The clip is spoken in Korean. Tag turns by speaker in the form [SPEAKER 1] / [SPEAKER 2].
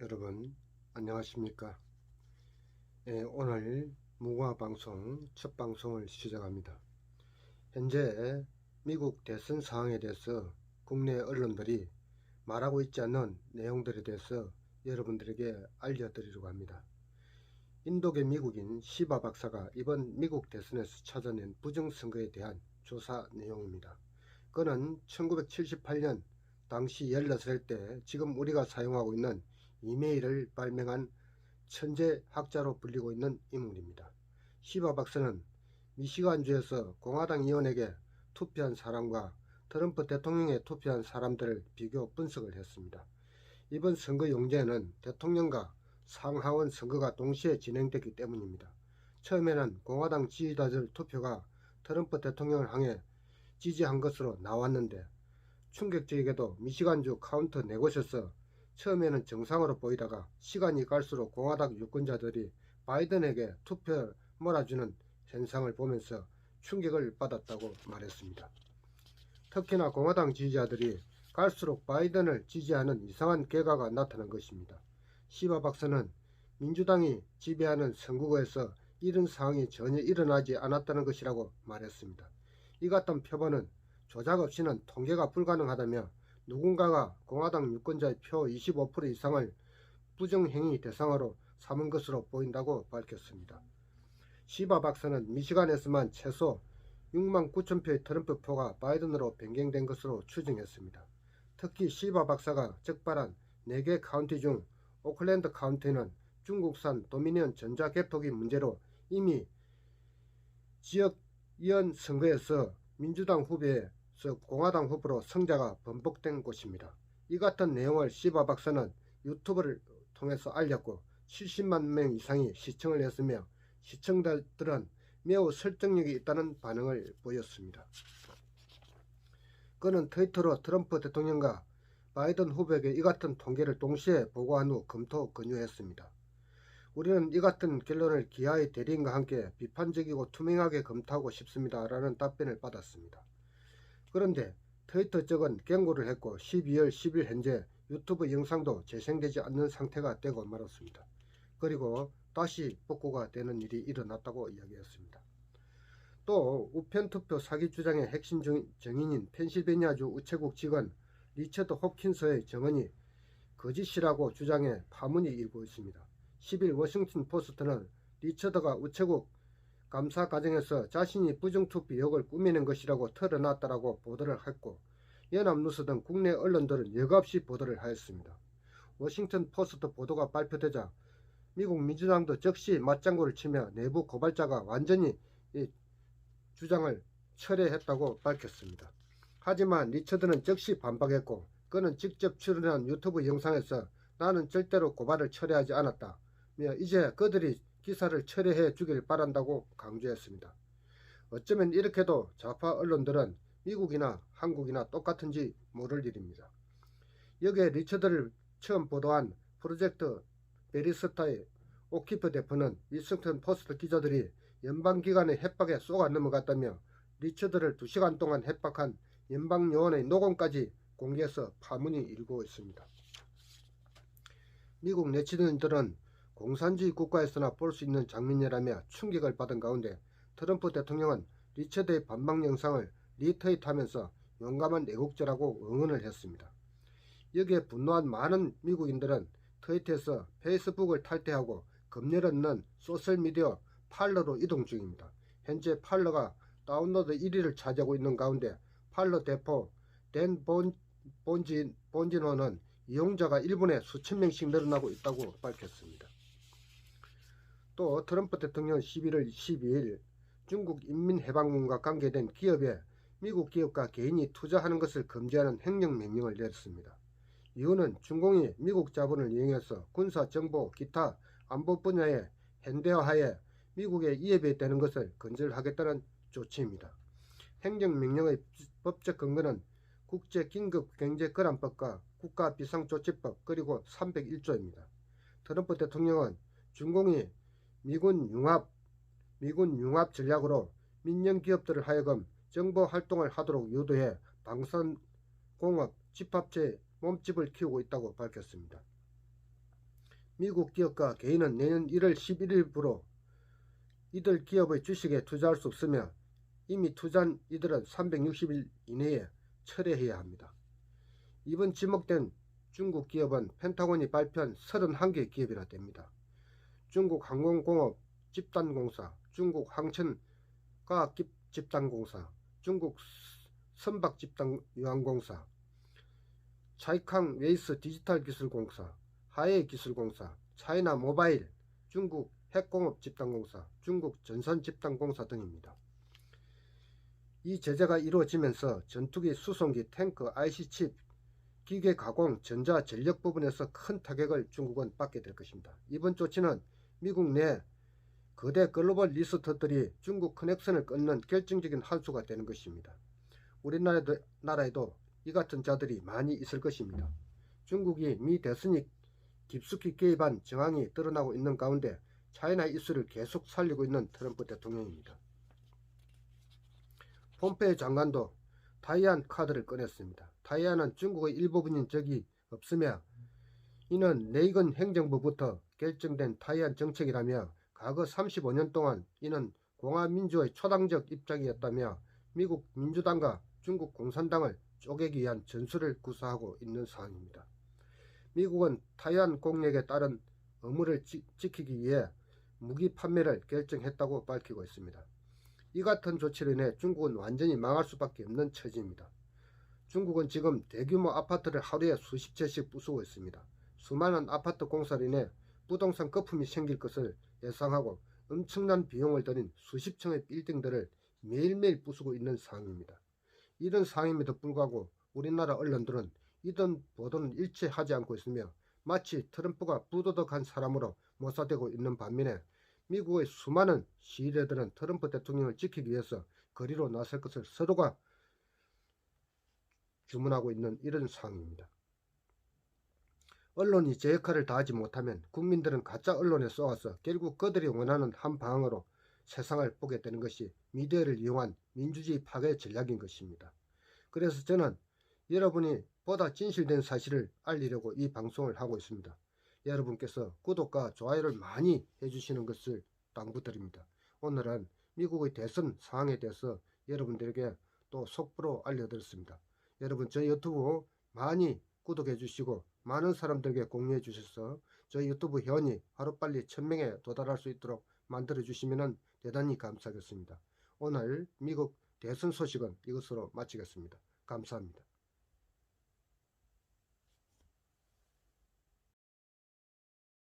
[SPEAKER 1] 여러분 안녕하십니까? 오늘 무궁화방송 첫 방송을 시작합니다. 현재 미국 대선 상황에 대해서 국내 언론들이 말하고 있지 않는 내용들에 대해서 여러분들에게 알려드리려고 합니다. 인도계 미국인 시바 박사가 이번 미국 대선에서 찾아낸 부정선거에 대한 조사 내용입니다. 그는 1978년 당시 16살 때 지금 우리가 사용하고 있는 이메일을 발명한 천재학자로 불리고 있는 인물입니다. 시바 박사는 미시간주에서 공화당 의원에게 투표한 사람과 트럼프 대통령에 투표한 사람들을 비교 분석을 했습니다. 이번 선거 용제는 대통령과 상하원 선거가 동시에 진행됐기 때문입니다. 처음에는 공화당 지지자들 투표가 트럼프 대통령을 향해 지지한 것으로 나왔는데 충격적이게도 미시간주 카운트 4곳에서 처음에는 정상으로 보이다가 시간이 갈수록 공화당 유권자들이 바이든에게 투표를 몰아주는 현상을 보면서 충격을 받았다고 말했습니다. 특히나 공화당 지지자들이 갈수록 바이든을 지지하는 이상한 궤가가 나타난 것입니다. 시바 박사는 민주당이 지배하는 선거구에서 이런 상황이 전혀 일어나지 않았다는 것이라고 말했습니다. 이 같은 표본은 조작 없이는 통계가 불가능하다며 누군가가 공화당 유권자의 표 25% 이상을 부정행위 대상으로 삼은 것으로 보인다고 밝혔습니다. 시바 박사는 미시간에서만 최소 6만 9천 표의 트럼프 표가 바이든으로 변경된 것으로 추정했습니다. 특히 시바 박사가 적발한 4개 카운티 중 오클랜드 카운티는 중국산 도미니언 전자개토기 문제로 이미 지역위원 선거에서 민주당 후보에서 공화당 후보로 성자가 번복된 곳입니다. 이 같은 내용을 시바 박사는 유튜브를 통해서 알렸고 70만 명 이상이 시청을 했으며 시청자들은 매우 설득력이 있다는 반응을 보였습니다. 그는 트위터로 트럼프 대통령과 바이든 후보에게 이 같은 통계를 동시에 보고한 후 검토 권유했습니다. 우리는 이 같은 결론을 기아의 대리인과 함께 비판적이고 투명하게 검토하고 싶습니다. 라는 답변을 받았습니다. 그런데 트위터 쪽은 경고를 했고 12월 10일 현재 유튜브 영상도 재생되지 않는 상태가 되고 말았습니다. 그리고 다시 복구가 되는 일이 일어났다고 이야기했습니다. 또 우편투표 사기 주장의 핵심 증인인 펜실베니아주 우체국 직원 리처드 홉킨스의 증언이 거짓이라고 주장해 파문이 일고 있습니다. 10일 워싱턴 포스트는 리처드가 우체국 감사 과정에서 자신이 부정투표 의혹을 꾸미는 것이라고 털어놨다라고 보도를 했고 연합뉴스 등 국내 언론들은 여과없이 보도를 하였습니다. 워싱턴 포스트 보도가 발표되자 미국 민주당도 즉시 맞장구를 치며 내부 고발자가 완전히 이 주장을 철회했다고 밝혔습니다. 하지만 리처드는 즉시 반박했고 그는 직접 출연한 유튜브 영상에서 나는 절대로 고발을 철회하지 않았다. 이제 그들이 기사를 철회해 주길 바란다고 강조했습니다. 어쩌면 이렇게도 좌파 언론들은 미국이나 한국이나 똑같은지 모를 일입니다. 여기에 리처드를 처음 보도한 프로젝트 베리스타의 오키프 대표는 워싱턴 포스트 기자들이 연방기관의 협박에 쏘아 넘어갔다며 리처드를 2시간 동안 협박한 연방요원의 녹음까지 공개해서 파문이 일고 있습니다. 미국 네티즌들은 공산주의 국가에서나 볼 수 있는 장면이라며 충격을 받은 가운데 트럼프 대통령은 리처드의 반박 영상을 리트윗하면서 용감한 애국자라고 응원을 했습니다. 여기에 분노한 많은 미국인들은 트위터에서 페이스북을 탈퇴하고 검열없는 소셜미디어 팔러로 이동 중입니다. 현재 팔러가 다운로드 1위를 차지하고 있는 가운데 팔러 대표 댄 본지노는 이용자가 1분에 수천 명씩 늘어나고 있다고 밝혔습니다. 또 트럼프 대통령은 11월 12일 중국 인민해방군과 관계된 기업에 미국 기업과 개인이 투자하는 것을 금지하는 행정명령을 내렸습니다. 이유는 중공이 미국 자본을 이용해서 군사, 정보, 기타 안보 분야의 현대화에 미국에 이입이 되는 것을 근절하겠다는 조치입니다. 행정명령의 법적 근거는 국제긴급경제거란법과 국가비상조치법 그리고 301조입니다. 트럼프 대통령은 중공이 미군 융합 전략으로 민영기업들을 하여금 정보활동을 하도록 유도해 방산공업 집합체의 몸집을 키우고 있다고 밝혔습니다. 미국 기업과 개인은 내년 1월 11일부로 이들 기업의 주식에 투자할 수 없으며 이미 투자한 이들은 360일 이내에 철회해야 합니다. 이번 지목된 중국 기업은 펜타곤이 발표한 31개 기업이나 됩니다. 중국 항공공업 집단공사, 중국 항천과학집단공사, 중국 선박집단유항공사, 차이캉 웨이스 디지털기술공사, 하해기술공사, 차이나 모바일, 중국 핵공업집단공사, 중국 전선집단공사 등입니다. 이 제재가 이루어지면서 전투기, 수송기, 탱크, IC칩, 기계가공, 전자, 전력 부분에서 큰 타격을 중국은 받게 될 것입니다. 이번 조치는 미국 내 거대 글로벌 리스트들이 중국 커넥션을 끊는 결정적인 한 수가 되는 것입니다. 우리나라에도 이 같은 자들이 많이 있을 것입니다. 중국이 미 대선이 깊숙이 개입한 정황이 드러나고 있는 가운데 차이나 이슈를 계속 살리고 있는 트럼프 대통령입니다. 폼페이오 장관도 타이완 카드를 꺼냈습니다. 타이완은 중국의 일부분인 적이 없으며 이는 레이건 행정부부터 결정된 타이완 정책이라며 과거 35년 동안 이는 공화민주의 초당적 입장이었다며 미국 민주당과 중국 공산당을 쪼개기 위한 전술을 구사하고 있는 상황입니다. 미국은 타이완 공약에 따른 의무를 지키기 위해 무기 판매를 결정했다고 밝히고 있습니다. 이 같은 조치로 인해 중국은 완전히 망할 수밖에 없는 처지입니다. 중국은 지금 대규모 아파트를 하루에 수십 채씩 부수고 있습니다. 수많은 아파트 공사로 인해 부동산 거품이 생길 것을 예상하고 엄청난 비용을 들인 수십 층의 빌딩들을 매일매일 부수고 있는 상황입니다. 이런 상황임에도 불구하고 우리나라 언론들은 이런 보도는 일체 하지 않고 있으며 마치 트럼프가 부도덕한 사람으로 묘사되고 있는 반면에 미국의 수많은 시위대들은 트럼프 대통령을 지키기 위해서 거리로 나설 것을 서로가 주문하고 있는 이런 상황입니다. 언론이 제 역할을 다하지 못하면 국민들은 가짜 언론에 쏘아서 결국 그들이 원하는 한 방향으로 세상을 보게 되는 것이 미디어를 이용한 민주주의 파괴 전략인 것입니다. 그래서 저는 여러분이 보다 진실된 사실을 알리려고 이 방송을 하고 있습니다. 여러분께서 구독과 좋아요를 많이 해주시는 것을 당부드립니다. 오늘은 미국의 대선 상황에 대해서 여러분들에게 또 속보로 알려드렸습니다. 여러분 저희 유튜브 많이 구독해 주시고 많은 사람들에게 공유해 주셔서 저희 유튜브 회원이 하루빨리 1000명에 도달할 수 있도록 만들어 주시면 대단히 감사하겠습니다. 오늘 미국 대선 소식은 이것으로 마치겠습니다. 감사합니다.